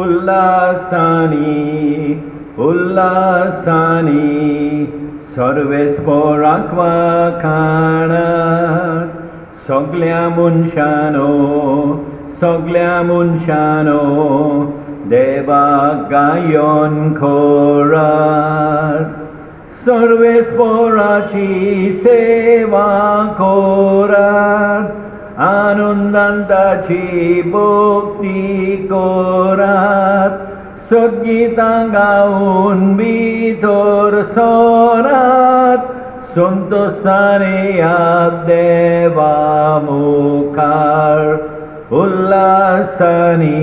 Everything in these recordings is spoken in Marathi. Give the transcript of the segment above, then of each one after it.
उल्लासानी उल्लासानी सर्वेस्पोराक वाखाणात सगळ्या मनशानो देवाक गायोन खोरात सर्वेस्पोराची सेवा कोरात आनंदान ताची भक्ती कोरात सद्गीतां गाऊन भितर सोरात संतोषाने या देवा मुखार उल्लासानी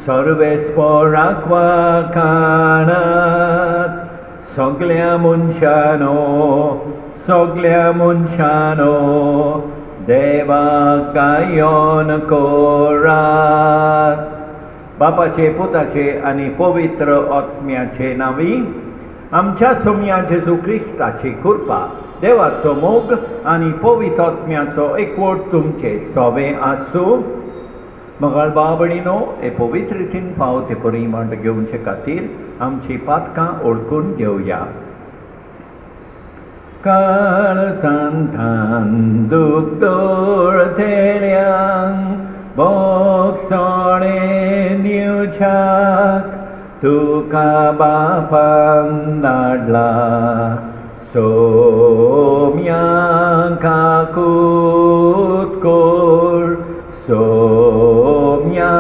सर्वेस्पोराक वाखाणात सगळ्या मनशानो देवाक गायोन कोरात. बापाचे पुताचे आनी पवित्र आत्म्याचे नावी आमच्या सोम्या जेजू क्रिस्ताची कृपा देवाचो मोग आनी पवित्र आत्म्याचो एकवट तुमचे सोवे आसूं. मगाळ बाबणीनो हे पवित्र रितीन फावो ते परिमळ घेवचे खातीर आमची पातकां ओळखून घेवया. काळसांतान दूख दोळथेल्यांक बोगसोणे दिवच्याक तुका बापान धाडला सोम्या काकूत कोर सोम्या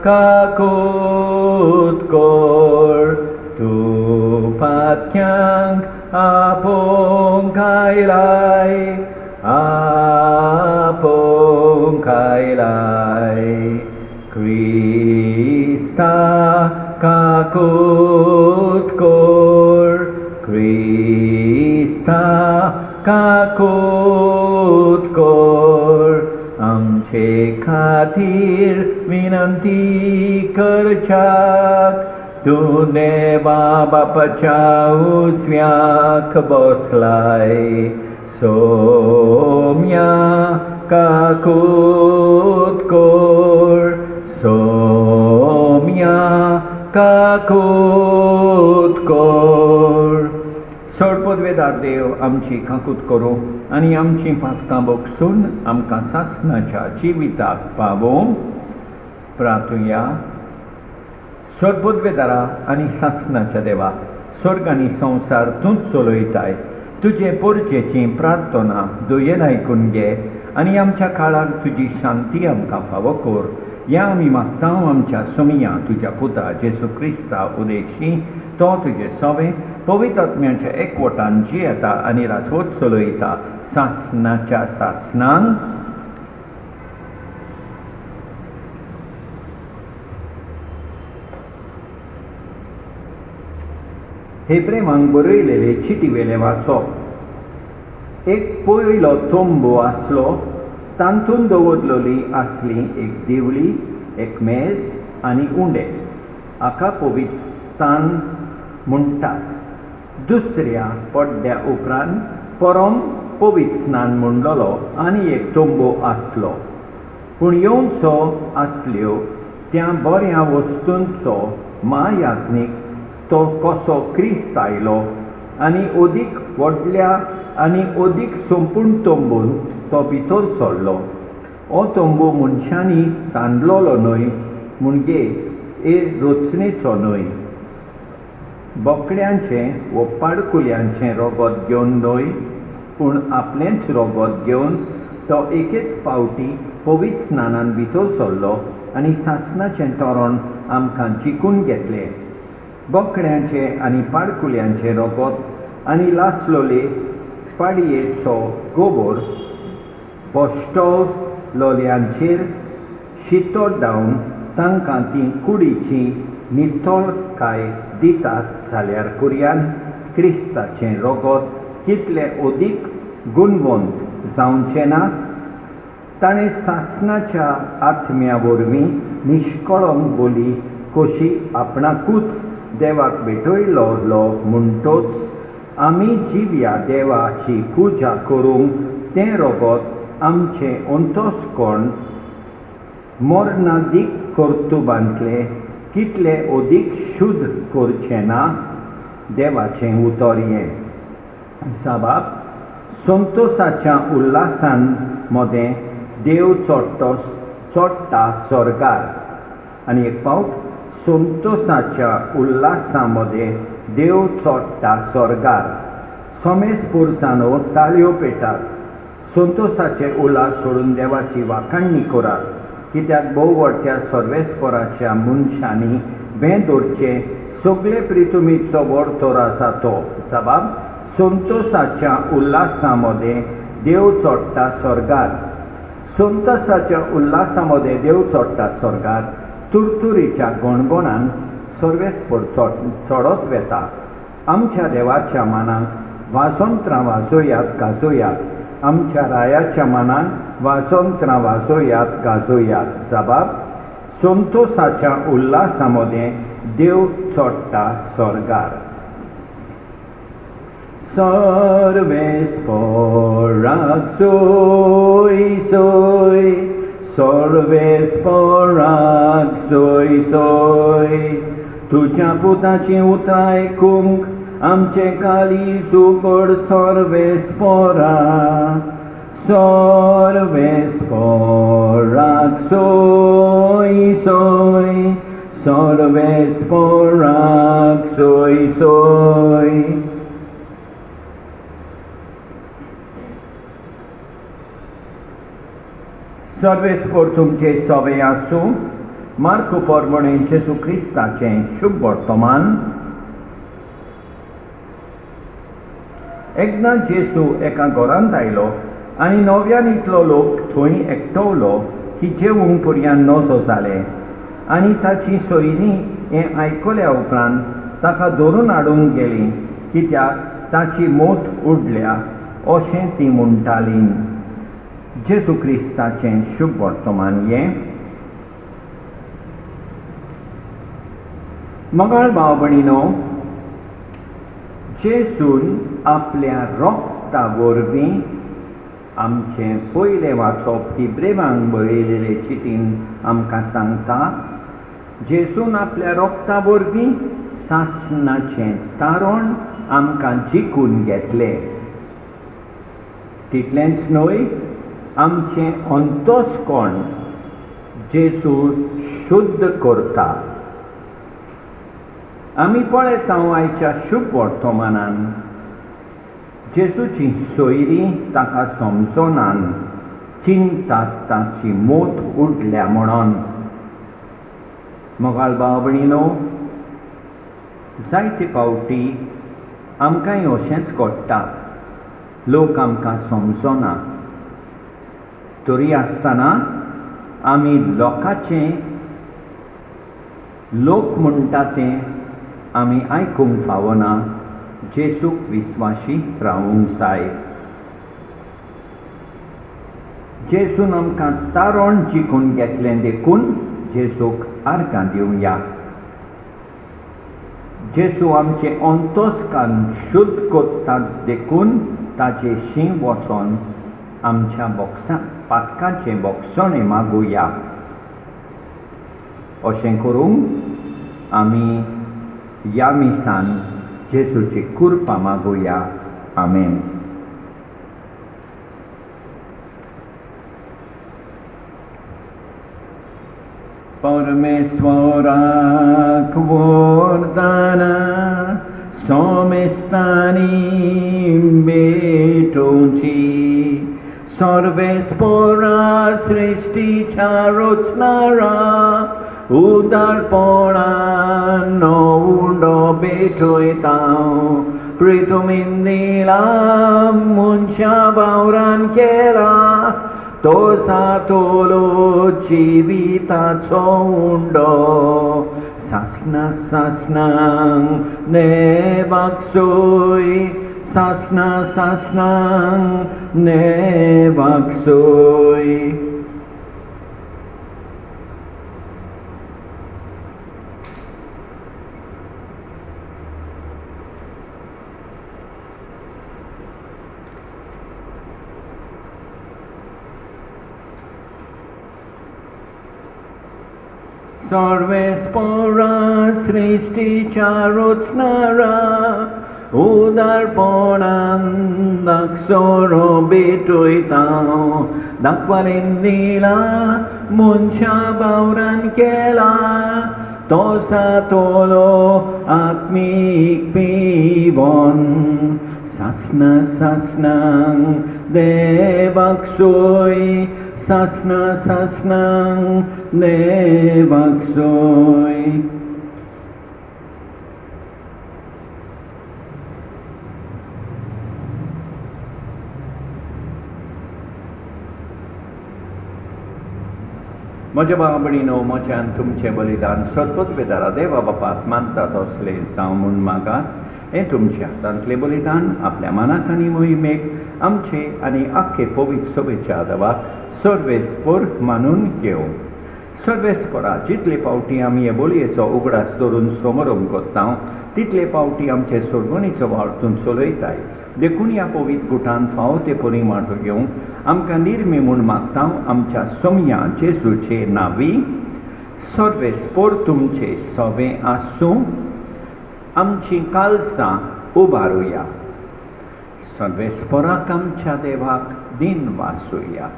काकूत कोर तूं पातक्यांक आपोंक आयलाय क्रिस्ता काकूत कोर क्रिस्ता काकूत कोर आमचे खातीर विनंती करच्याक तूं देवा बापाच्या उजव्याक बसलाय सोम्या काकूत कोर सोम्या काकूत कोर. चड पदवेदार देव आमची काकूत करूं आनी आमची पातकां बोगसून आमकां सासणाच्या जिविताक पावोवं. प्रार्थुया. सदपदवेदारा आनी सासणाच्या देवा स्वर्ग आनी संवसार तूंच चलयताय. तुजे पोरचेची प्रार्थना दुयेन आयकून घे आनी आमच्या काळाक तुजी शांती आमकां फावो कर. ह्या आमी मागतां आमच्या सोमिया तुज्या पुता जेजू क्रिस्ता उदेशी तो तुजे सोवे पवित्र आत्म्याच्या एकवटान जियेता आनी राजवट चलयता सासणाच्या सासणान. हेब्रेमांक बरयलेले चिटीवेले वाचप. एक पयलो तोंबो आसलो तांतून दवरलेली आसली एक दिवली एक मेज आनी उंडे हाका पवित्र स्थान म्हणटात. दुसऱ्या पड्ड्या उपरांत परम पवित्र स्नान म्हणलोलो आनी एक तोंबो आसलो. पूण येवचो आसल्यो त्या बऱ्या वस्तूंचो महायाज्ञीक तो कसो क्रिस्त आयलो आनी ओदीक व्हडल्या आनी ओदीक संपूर्ण तोंबून तो भितर सरलो. हो तोंबू मनशांनी तांदलोलो न्हय म्हणजे रचनेचो न्हय. बोकड्यांचें वो पाडकुल्यांचें रोगत घेवन न्हय पूण आपलेंच रोगत घेवन तो एकेच फावटी पवित्र स्नानान भितर सरलो आनी सासणाचें तोरण आमकां जिखून घेतलें. बोकड्यांचें आनी पाडकुल्यांचें रोगत आनी लासलोले पाडयेचो गोबर पोश्टो लोलयांचेर शितोड दावन तांकां ती कुडीची नितळकाय दितात जाल्यार कुऱ्यान क्रिस्ताचें रोगत कितलें ओदीक गुणवंत जावचें ना. ताणें सासणाच्या आत्म्या वरवीं निश्कळंक बोली कशी आपणाकूच देवाक भेटयलो म्हणटोच आमी जिव्या देवाची पुजा करूंक तें रोगत आमचें अंतस्करण मोर्नादीक कर्तुबांतले कितले अदीक शुद्ध करचें ना देवाचें उतर हें साबाब संतोशाच्या उल्हासान मदें देव चोडटा स्वर्गार आनी एक फावट संतोशाच्या उल्हासा मदें देव चोडटा स्वर्गार सोमेस पुरसानो ताळयो पेटात संतोशाचे उल्हास सोडून देवाची वाखाणणी करात कित्याक भोववडत्या सर्वेस्पराच्या मनशांनी बें दवरचें सगळे प्रितुमीचो व्हड तोर आसा तो साबाब संतोशाच्या उल्हासा मदें देव चोडटा स्वर्गार संतोशाच्या उल्हासा मदें देव चोडटा स्वर्गार तुरतुरीच्या गोणगोणान सर्वेस्पर चोडत वेता आमच्या देवाच्या मानाक वासंत्रां वाजोयात गाजोयात आमच्या रायाच्या मानान वासंत्रां वाजोयात गाजोयात साबाब संतोशाच्या उल्हासा मदें देव चोडटा स्वर्गार सर्वेस्पराक सोय सोय सर्वेस्पराक सोय सोय तुज्या पुताची उतरां आयकूंक आमचे काळीज उगड सर्वेस्परा सर्वेस्पराक सोय सोय सर्वेस्पराक सोय सोय सर्वेस्पर तुमचे सवे आसूं मार्क परमणे जेजू क्रिस्ताचें शुभ वर्तमान एकदां जेजू एका घरांत आयलो आनी नव्यान इतलो लोक थंय एकटवलो की जेवूंक पर्यंत नजो जाले आनी ताची सोयरीं हें आयकल्या उपरांत ताका धरून हाडूंक गेलीं कित्याक ताची मोत उडल्या अशें ती म्हणटालीं जेजू क्रिस्ताचें शुभ वर्तमान हें मगाळ भाव भयणीनो जेजून आपल्या रोगता वरवीं आमचें पयलें वाचप हिब्रेवांक बरयलेले चिठीन आमकां सांगता जेजून आपल्या रोगता वरवीं सासणाचें तारण आमकां जिखून घेतलें तितलेंच न्हय आमचें अंतस्कण जेजू शुद्ध करता आमी पळयता आयच्या शुभ वर्तमानान जेजूची सोयरीं ताका समजोनान चिंतात ताची मोत उडल्या म्हणून मोगाळ भाव भयणीनो जायते फावटी आमकांय अशेंच घडटा लोक आमकां समजना तरी आसतना आमी लोकांचें लोक म्हणटा तें आमी आयकूंक फावना जेजूक विस्वासी रावूंक जाय जेजून आमकां तारण जिखून घेतलें देखून जेजूक आर्गां दिवया जेजू आमचें अंतस्कण शुद्ध करता देखून ताचे शीं वचोन आमच्या पातकाचें बोगसणें मागुया अशें करूंक आमी ह्या मिसान जेजूची कृपा मागुया आमेन परमेश्वराक वरदाना सोमेस्तानी भेटोवची सर्वेस्परा सृष्टीच्या रचणारा उदारपणान उंडो भेटयता प्रितुमीन दिला मनशा वावरान केला तो सातोलो जिविताचो उंडो सासना सासनांक नेवाक सोय सासना सासनांक नेवाक सोय सर्वेस्परा सृष्टीच्या रचणारा उदारपणान दाखसरो भेटयता दाखवारेन दिला मनशा बावरान केला तो सातोलो आत्मीक पिवोन सासना सासनांक देवाक सोय सासना सासनांक देवाक सोय. म्हज्या भावा भयणीनो, म्हज्यान तुमचें बलिदान सतपतवेदारा देवा बापाक मानतात असले जावं म्हूण मागात. हें तुमच्या हातांतलें बलिदान आपल्या मनाक आनी मोहिमेक आमचे आनी आख्खे पवित्र सभेच्या देवाक सर्वेस्पर मानून घेवं. सर्वेस्परा जितले फावटी आमी हे बोलयेचो उगडास धरून समारंभ करता तितले फावटी आमचे सोडवणीचो वावरतून चलयताय. देखून ह्या पवित्र गुटान फावो ते परिमाण घेवंक आमकां निर्मी म्हूण मागता आमच्या सोम्या जेजूचे नांवी. सर्वेस्पर तुमचे सवे आसूं. आमची कालसां उबारुया. सर्वेस्पराक आमच्या देवाक दिन वासुया.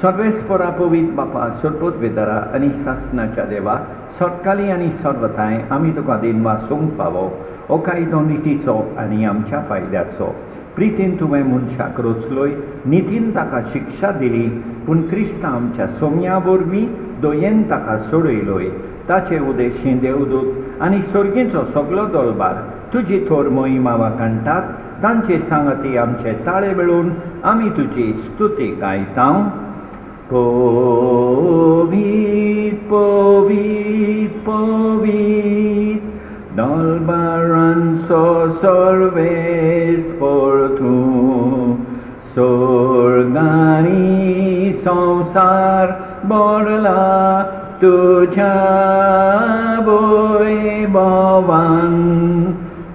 सर्वेस्परा पवित्र बापा सर्वोद्वेदारा आनी सासनाच्या देवा सतकाली आनी सर्वताय आमी तुका दिन वासूंक फावो. हो कायदो नितीचो आनी आमच्या फायद्याचो. प्रितीन तुवें मनशाक रचलोय, नितीन ताका शिक्षा दिली, पूण क्रिस्ता आमच्या सोम्या वरवीं दोयेन ताका सोडयलोय. ताचे उदेशी देवदूत आनी सर्गीचो सगलो दलबार तुजी थोर मोहिमा वाकाणटात. तांचे सांगती आमचे ताळे मेळून आमी तुजी स्तुती गायता. पवित्र पवित्र पवित्र दलबारांचो सर्वेस्पर तूं. स्वर्ग आनी संवसार भरला तुज्या वैभवान.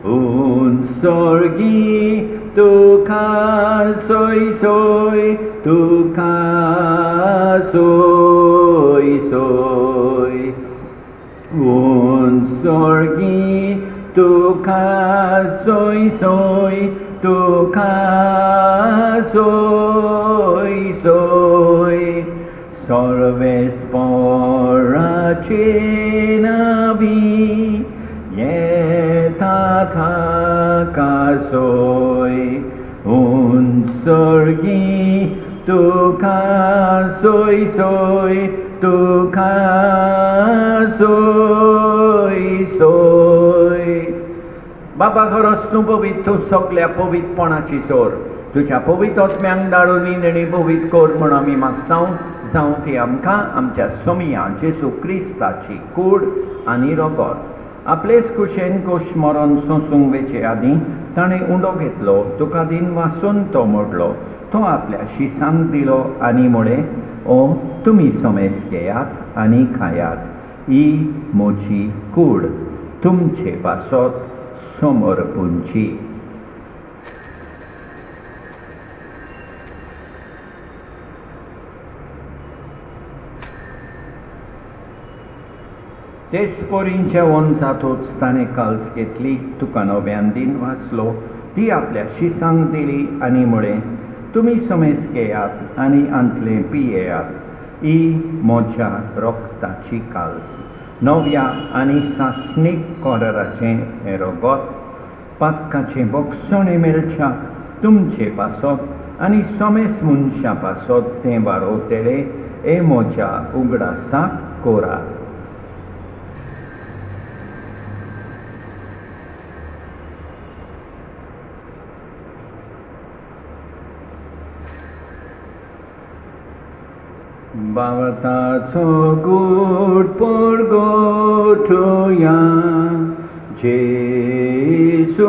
उंचर्गी तुका सोय सोय तुका सोय सोय. उंचर्गी तुका सोय सोय तुका सोय सोय. सर्वेस्पराचे नांवी येता थाका सोय. उंचर्गी तुका सोय सोय तुका सोय सोय. बाबा खरोच तूं पवित्र, तूं सगल्या पवित्रपणाची सोर. तुज्या पवित्र आत्म्यांक धाडून निणी पवित्र कोर म्हूण आमी मागता. जावं ती आमकां आमच्या सोमिया जेजू क्रिस्ताची कूड आनी रगत. आपलेच कुशेन कोश मरण सोंसूंक वेचे आदीं ताणें उंडो घेतलो, तुका दिन वासून तो मोडलो. तो आपल्या शिसांक दिलो आनी म्हळें, ओ तुमी सोमेस घेयात आनी खायात. ही म्हजी कूड. तुमचे पासत समर्पूंची. तेच पोरींच्या वंचातूच ताणें काल्स घेतली, तुका नव्यान दिन वाचलो. ती आपल्या शिसांक दिली आनी म्हळें, तुमी सोमेस घेयात आनी अंतले पियेयात. ही म्हज्या रोगताची काल्स. नव्या आनी सासणीक कोराराचें हें रगत पातकाचें बोगसणें मेळच्या तुमचे पासत आनी सोमेस मनशा पासत तें वारोवतले. हे म्हज्या उगडासाक कोरात. बावताचो गूट परगोटुया. जेसू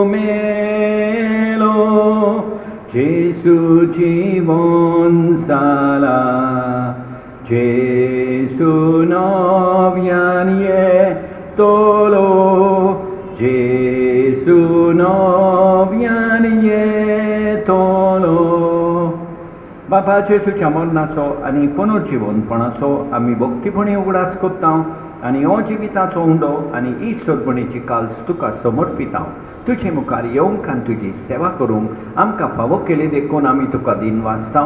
मेलो, जेसू जीवन जाला. जेसू नव्यान येतलो. जेसू नव्यान येतलो. बाबा जेसूच्या मरणाचो आनी पुनर्जिवनपणाचो आमी भक्तीपणी उगडास कोत्ता आनी हो जिविताचो उंडो आनी ही सोडपणेची काल्स तुका समर्पिता. तुजे मुखार येवंक आनी तुजी सेवा करूंक आमकां फावो केले देखून आमी तुका दिन वाचता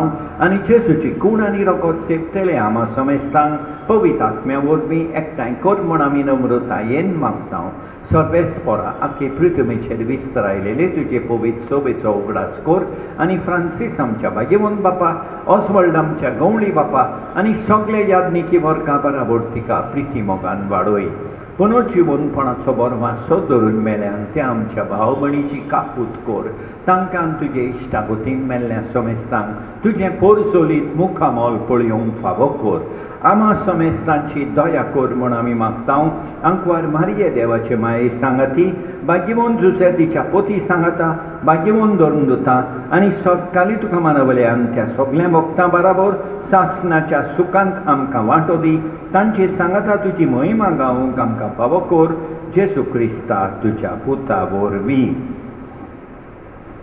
आनी जेसूची कूड आनी रगत सेपतले आमा समेस्तांक पवित्र आत्म्या वरवीं एकठांय कर म्हूण आमी नम्रतायेन मागता. सर्वेस्परा आख्खे पृथ्वीचेर विस्तारायलेले तुजे पवित्र सोबेचो उगडास कर आनी फ्रांसीस आमच्या भाग्यवंत बापा, ऑस्वल्ड आमच्या गवळी बापा आनी सगळे याज्ञिकी वर्गा बराबर तिका प्रिती मोगान वाडय. पुनर्जिवनपणाचो बरो वासो धरून मेल्यान त्या आमच्या भाव भयणीची काकूत कर. तांकां तुजे इश्टागतीन मेल्ल्या समेस्तांक तुजें पोरसोलीत मुखामोल पळयोवंक फावो कर. आमा समेस्तांची दया कर म्हूण आमी मागता. आंकवार मारिये देवाचे माये सांगाती, भाग्यवंत जुसे तिच्या पोती सांगाता, भाग्यवंत धरून दोता आनी सतकाली तुका मानवल्यान त्या सगळ्या भक्तां बराबर सासणाच्या सुखांत आमकां वांटो दी. तांची सांगाता तुजी महिमा गावूंक आमकां फावो कर. जेसू क्रिस्ता तुज्या पुता वरवीं.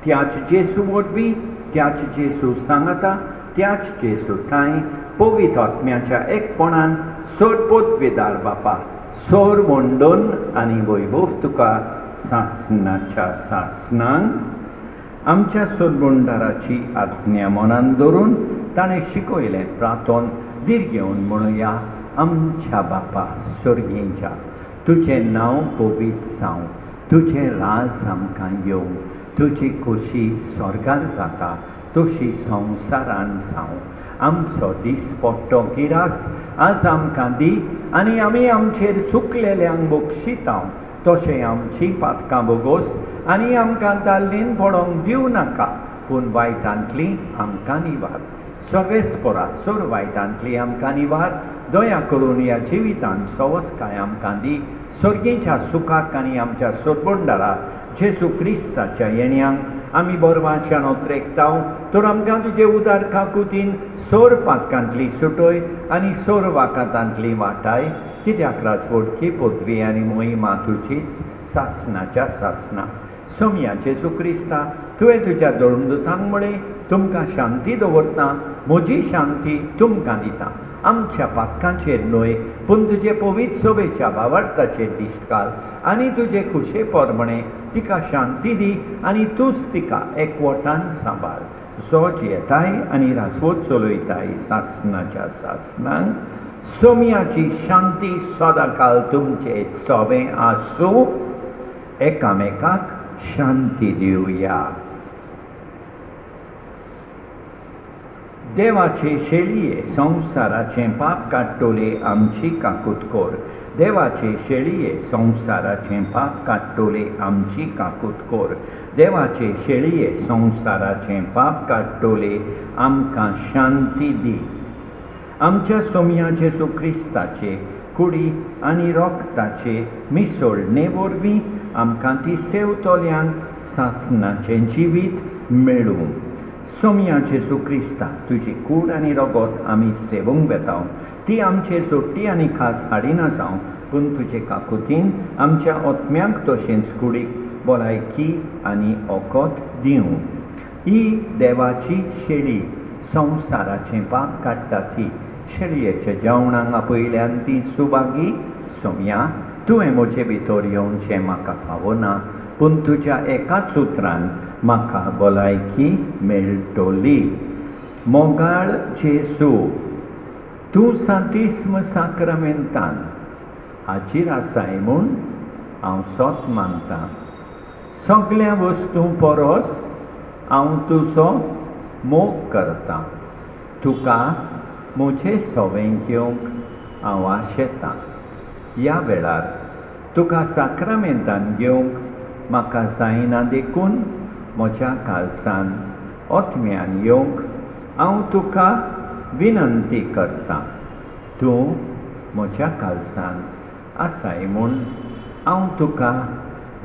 त्याच जेसू वरवीं, त्याच जेसू सांगाता, त्याच जेसू ठांय पवित्र आत्म्याच्या एकपणान सोडपोतवेदार बापा सोर वंडोन आनी वैभव तुका सासणाच्या सासणांक आमच्या सोडबोंडाराची आज्ञा मनान धरून ताणें शिकयलें प्रार्थोन दीर घेवन म्हणुया. आमच्या बापा स्वर्गींच्या, तुजें नांव पवित्र जावं, तुजें राज आमकां येवं, तुजी खोशी स्वर्गार जाता तशी संवसारान जावं. आमचो दीस पडटो गिरास आज आमकां दी आनी आमी आमचेर चुकलेल्यांक बक्षिता तशें आमची पातकां बोगोस आनी आमकां दाल्लीन पडोंक दिवं नाका, पूण वायटांतली आमकां निवार. सर्वेस्परा सोर वायटांतली आमकां निवार. दया करून ह्या जिवितांत सवस्काय आमकां दी. सर्गीच्या सुखाक आनी आमच्या सोडबोंडारा जेसू क्रिस्ताच्या येण्याक आमी बरवाच्यान ओत्रेकता. तर आमकां तुजे उदार काकुतीन सोर पातकांतली सुटय आनी सोर वाकातांतली वाटाय. कित्याक राजवडकी पदवी आनी मोहिमा तुजीच सासणाच्या सासणा. सोम्या जेसू क्रिस्ता, तुवें तुज्या दळणदुतांक म्हळें तुमकां शांती दवरता, म्हजी शांती तुमकां दिता. आमच्या पातकांचेर न्हय पूण तुजे पवित्र सोबेच्या भावार्थाचेर दिश्ट घाल आनी तुजे खुशे परमणे तिका शांती दी आनी तूंच तिका एकवटान सांबाळ. जोज येताय आनी राजवट चलयताय सासणाच्या सासणांक. सोम्याची शांती सदांकाल तुमचे सोबें आसूं. एकामेकाक शांती दिवया. देवाचे शेळये संवसाराचें पाप काडटोले आमची काकूत कर. देवाचे शेळये संवसाराचें पाप काडटोले आमची काकूत कर. देवाचे शेळये संवसाराचें पाप काडटोले आमकां शांती दी. आमच्या सोम्या जेसू क्रिस्ताचे कुडी आनी रोगताचे मिसळणे वरवीं आमकां ती सेवतोल्यांक सासणाचें जिवीत मेळूं. सोम्या जेसू क्रिस्ता, तुजी कूड आनी रगत आमी सेवूंक वेता. ती आमचे सोडटी आनी खास हाडिना जावं, पूण तुजे काकुतीन आमच्या आत्म्याक तशेंच कुडीक भलायकी आनी ओकोत दिवं. ही देवाची शेळी संवसाराचें पाप काडटा ती. शेळयेच्या जेवणाक आपयल्यान ती सुभागी. सोम्या, तुवें म्हजे भितर येवचें म्हाका फावना, पूण तुज्या एकाच उतरान म्हाका भलायकी मेळटली. मोगाळ जेसू, तूं सांतिस्म साक्रामेंतान हाजीर आसाय म्हूण हांव सोत मानतां. सगळ्या वस्तू परस हांव तुजो मोग करतां. तुका म्हजें सोवें घेवंक हांव आशेतां. ह्या वेळार तुका साक्रामेंतान घेवंक म्हाका जायना देखून म्हज्या काळजान ओतम्यान येवंक हांव तुका विनंती करतां. तूं म्हज्या काळजान आसाय म्हूण हांव तुका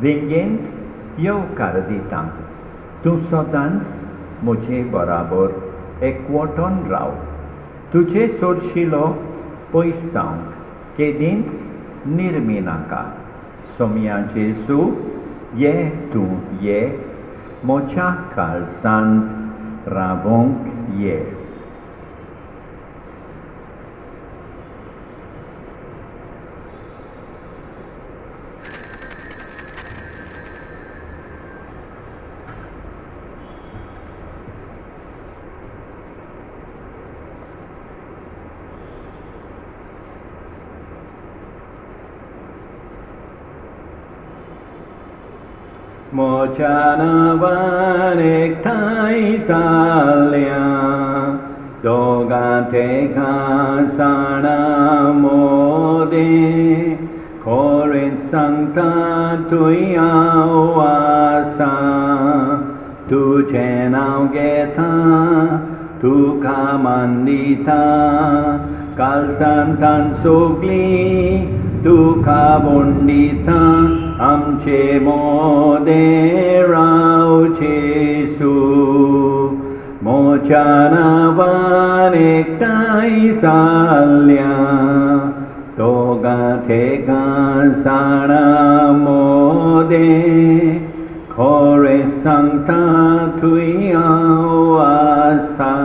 विंगेंत येवकार दितां. तूं सदांच म्हजे बराबर एकवटोन राव. तुजे सोडशिलो पयस जावंक केदींच निर्मी नाका. सोम्या जेसू, ये तूं ये, म्हज्या काळजांत रावोंक ये. मोच्या नांवान एकठांय जाल्ल्या दोगां तेगां जाणां मोदें खोरें सांगता तुय हांव आसां तुजें नांव घेता तुका मान दिता कालसांतान सोगलीं तुका बोंडिता आमचे मोदें राव जेसू मोच्या नांवान एकठांय जाल्ल्या दोगां तेगां जाणां मोदें खोरें सांगता तुय हांव आसां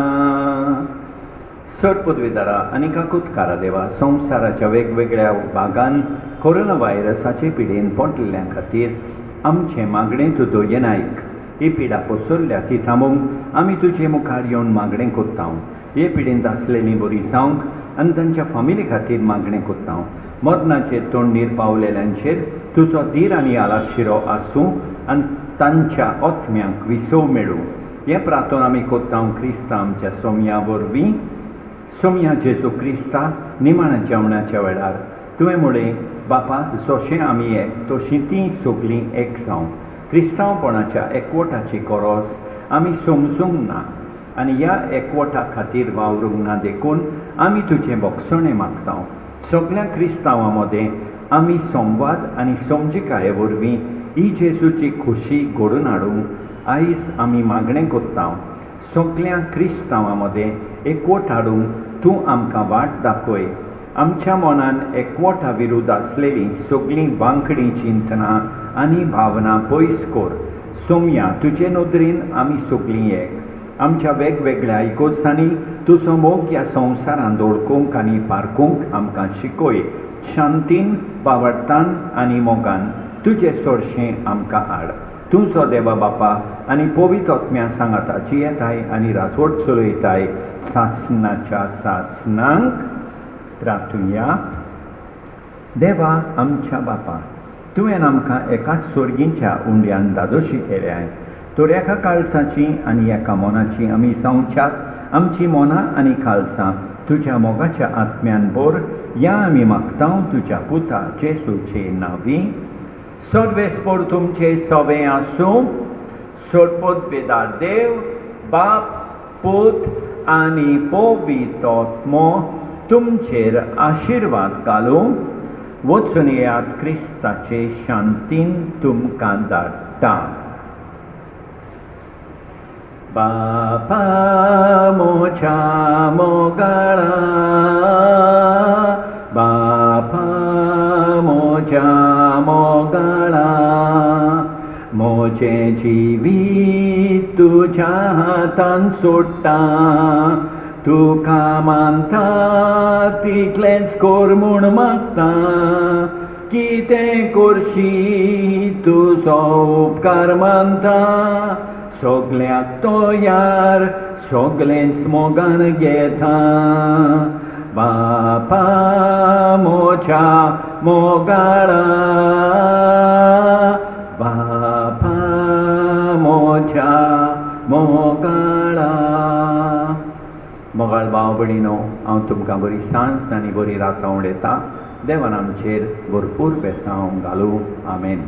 सर पदवीधरा आनी काकुतकारा देवा संवसाराच्या वेगवेगळ्या भागांत कोरोना व्हायरसाचे पिडेन पडलेल्या खातीर आमचे मागणें तूं दोयेन आयक ही पिडा पसरल्या ती थांबोवंक आमी तुजे मुखार येवन मागणें कोत्ता हे पिडेंत आसलेलीं बरी जावंक आनी तांच्या फामिली खातीर मागणें कोत्ता मरणाचेर तोंडीर पावलेल्यांचेर तुजो धीर आनी आलाशिरो आसूं आनी तांच्या ओत्म्यांक विसव मेळूं हें प्रार्थना आमी कोत्ता क्रिस्ता आमच्या सोमया वरवीं सोमया जेजू क्रिस्ता निमाण्या जेवणाच्या वेळार तुवें म्हळें बापा जशें आमी एक तशीं तीं सगलीं एक जावं क्रिस्तांवपणाच्या एकवटाची गरज आमी समजूंक ना आनी ह्या एकवटा खातीर वावरूंक ना देखून आमी तुजें भोगसणें मागता सगळ्या क्रिस्तांवां मदें आमी संवाद आनी समजिकाये वरवीं ही जेजूची खुशी घडोवन हाडूंक आयज आमी मागणें कोत्ता सगळ्या क्रिस्तांवां मदें एकवट हाडूंक तूं आमकां वाट दाखय आमच्या मनान एकवटा विरुद्ध आसलेलीं सगळीं वांकडी चिंतनां आनी भावना पयस कर सोमया तुजे नदरेन आमी सगळीं एक आमच्या वेगवेगळ्या इगोर्जांनी तुजो मोग ह्या संवसारांत ओळखूंक आनी पारखूंक आमकां शिकय शांतीन बावडतान आनी मोगान तुजें चडशें आमकां हाड तुजो देवा बापा आनी पवित्र आत्म्या सांगाता जियेताय आनी राजवट चलयताय सासणाच्या सासणांक प्रार्थुया देवा आमच्या बापा तुवें आमकां एकाच स्वर्गीच्या उंड्यान दादोशी केल्याय तर एका काळसाची आनी एका मोनाची आमी जावच्यात आमची मोनां आनी काळसां तुज्या मोगाच्या आत्म्यान बोर ह्या आमी मागता तुज्या पुता जेजूचे नांवी सर्वेस्पर तुमचे सवे आसूं सोडपद बेदार देव बाप पूत आनी पवित्र आत्मो तुमचेर आशिर्वाद घालूं वचून येयात क्रिस्ताचे शांतीन तुमकां धाडटा बापा मोच्या मोगाळा बापा मोच्या मोगाळा मोचे जिवीत तुज्या हातान सोडटा तुका मानता तितलेंच कर म्हूण मागता कितें करशी तुजो उपकार मानता सगल्यांक तोयार सगलेंच मोगान घेता बापा मोच्या मोगाळा बापा मोच्या मोगाळा मोगाळ भाव भयणीनो हांव तुमकां बरी सांज आनी बरी रात उडयतां देवान आमचेर भरपूर बेसांव घालूं आमेन.